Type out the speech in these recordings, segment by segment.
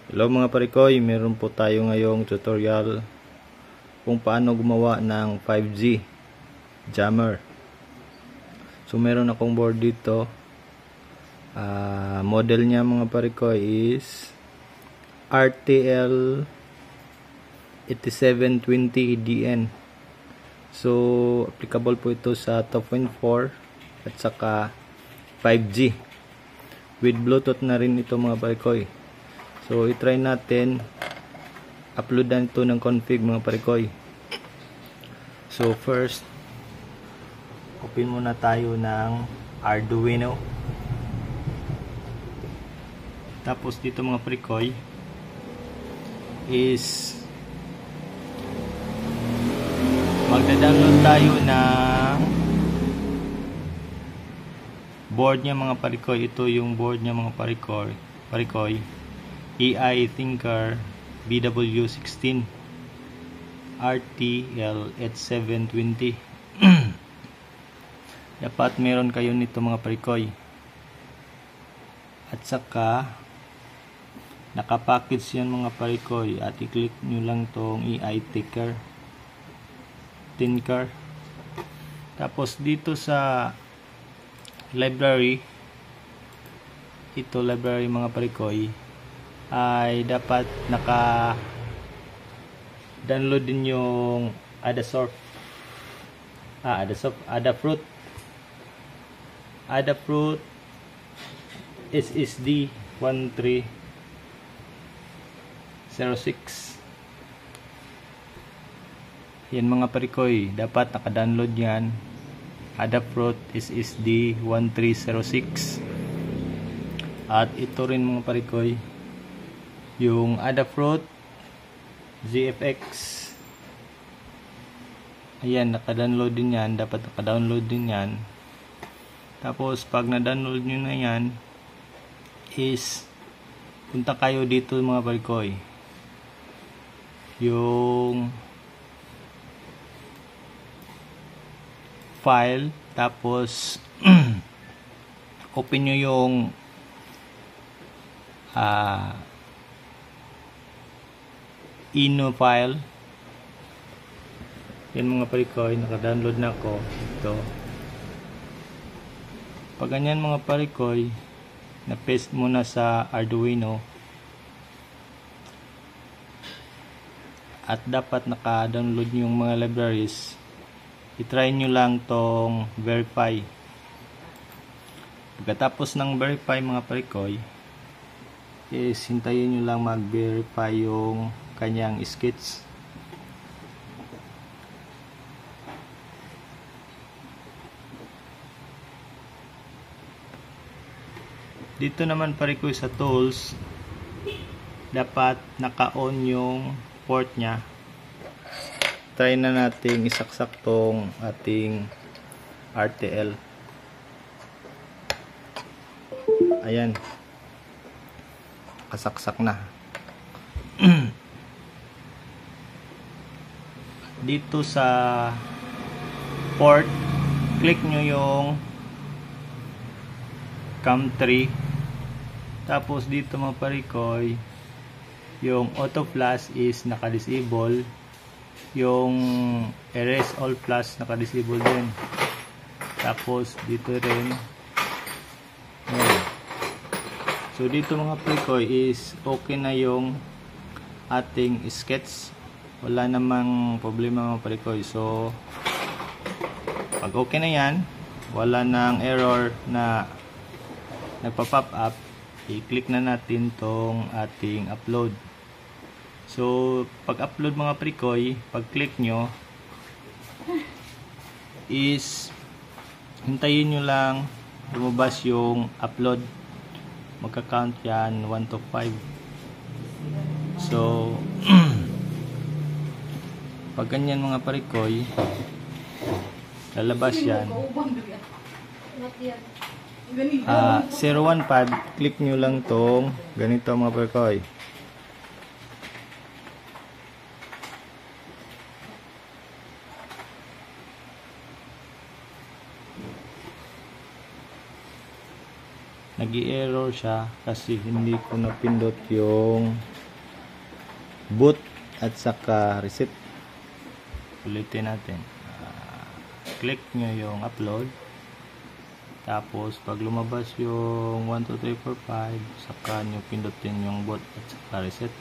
Hello mga parikoy, meron po tayo ngayong tutorial kung paano gumawa ng 5G jammer. So meron akong board dito. Model niya mga parikoy is RTL 8720 EDN. So applicable po ito sa 2.4 at saka 5G. With Bluetooth na rin ito mga parikoy. So, i-try natin uploadan ito ng config mga parikoy. So, first open muna tayo ng Arduino. Tapos dito mga parikoy is magda-download tayo ng board niya mga parikoy. Ito yung board niya mga parikoy. AI Thinker BW16 RTL 8720. Dapat meron kayo nito mga parikoy. At saka nakapackage yan mga parikoy, at i-click nyo lang tong AI Thinker. Tapos dito sa library, ito library mga parikoy, ay dapat naka-download din yung Adafruit SSD 1306. Yan mga parikoy, dapat naka-download yan, Adafruit SSD 1306. At ito rin mga parikoy, yung Adafruit ZFX. Ayan, naka-download din yan. Dapat naka-download din yan. Tapos, pag na-download nyo na yan, is punta kayo dito mga parikoy. Yung file. Tapos, open nyo yung ino file. Yan mga parikoy, naka-download na ako ito. Pag ganyan mga parikoy, na-paste muna sa Arduino, at dapat naka-download yung mga libraries. I-try nyo lang tong verify. Pagkatapos ng verify mga parikoy, is hintayin nyo lang mag-verify yung kanyang sketch. Dito naman parikoy sa tools, dapat naka-on yung port nya. Try na natin isaksak tong ating RTL. Ayan, kasaksak na. Dito sa port, click nyo yung CAM3. Tapos dito mga parikoy, yung auto flash is naka-disable, yung erase all flash naka-disable din. Tapos dito rin. So dito mga parikoy is okay na yung ating sketch. Wala namang problema mga parikoy. So pag okay na yan, wala nang error na nagpa-pop up, i-click na natin tong ating upload. So pag upload mga parikoy, pag click nyo is hintayin nyo lang lumabas yung upload. Magka-count yan 1 to 5. So pag ganyan mga parikoy, lalabas yan. 015, click nyo lang tong ganito mga parikoy. nag-i-error siya kasi hindi ko napindot yung boot at saka reset. Ulitin natin. Click nyo yung upload. Tapos pag lumabas yung 1, 2, 3, 4, 5, saka nyo pindutin yung boot at saka reset.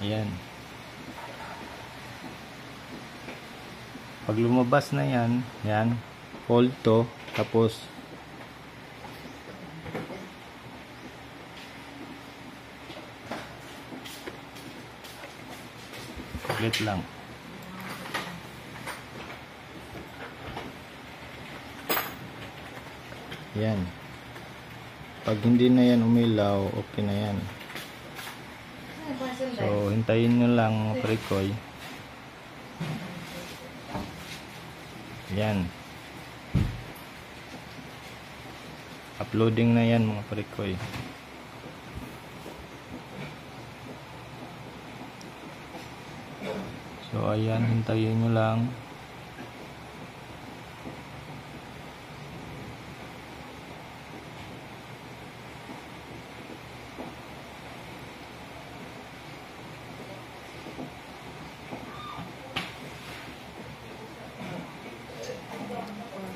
Ayan. Pag lumabas na yan, yan, hold to, tapos ulit lang. Yan. Pag hindi na yan umilaw, okay na yan. So, hintayin nyo lang mga parikoy. Yan. Uploading na yan mga parikoy. So, ayan, hintayin nyo lang.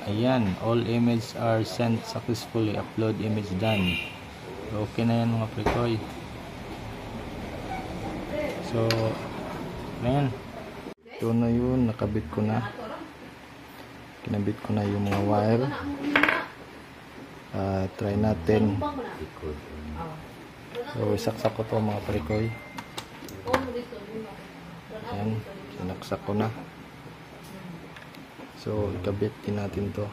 Ayan, all images are sent successfully. Upload image done. So, okay na yan mga parikoy. So, ayan. Ito na yun, nakabit ko na. Kinabit ko na yung mga wire. Try natin. So, isaksak ko to mga parikoy. Ayan, sinaksak ko na. So, ikabit din natin to.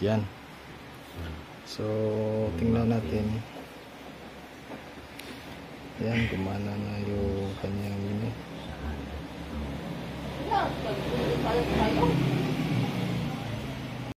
Yan. So, tingnan natin. Yan, gumana na yung kanyang ini.